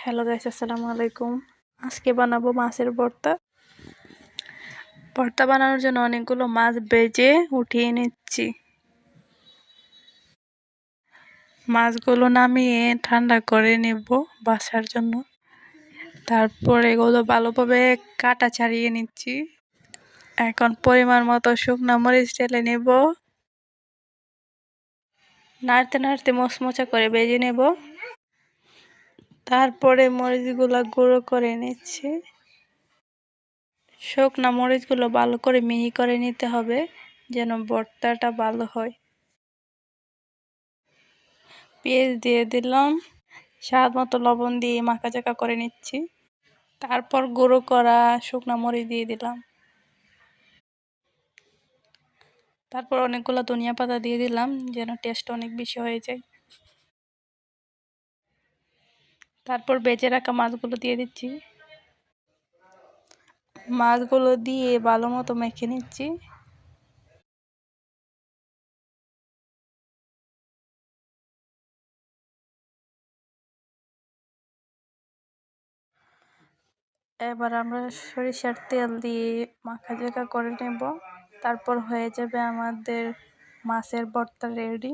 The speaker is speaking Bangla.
হ্যালো গাইস, আসসালামু আলাইকুম। আজকে বানাবো মাছের ভর্তা। ভর্তা বানানোর জন্য অনেকগুলো মাছ ভেজে উঠিয়ে নিচ্ছি। মাছগুলো নামিয়ে ঠান্ডা করে নেব বাছার জন্য। তারপর এগুলো ভালোভাবে কাটা ছাড়িয়ে নিচ্ছি। এখন পরিমাণ মতো শুকনো মরিচ ঢেলে নেব। নাড়তে নাড়তে মচমচা করে ভেজে নেব। তারপরে মরিচগুলো গুঁড়ো করে নিচ্ছি। শুকনা মরিচগুলো ভালো করে মিহি করে নিতে হবে যেন ভর্তাটা ভালো হয়। পেঁয়াজ দিয়ে দিলাম, স্বাদ মতো লবণ দিয়ে মাখাচাকা করে নিচ্ছি। তারপর গুঁড়ো করা শুকনা মরিচ দিয়ে দিলাম। তারপর অনেকগুলো ধনিয়া পাতা দিয়ে দিলাম যেন টেস্ট অনেক বেশি হয়ে যায়। তারপর বেজে রাখা মাছগুলো দিয়ে দিচ্ছি। মাছগুলো দিয়ে ভালো মতো মেখে নিচ্ছি। এবার আমরা সরিষার তেল দিয়ে মাখাচাকা করে নেব। তারপর হয়ে যাবে আমাদের মাছের ভর্তা রেডি।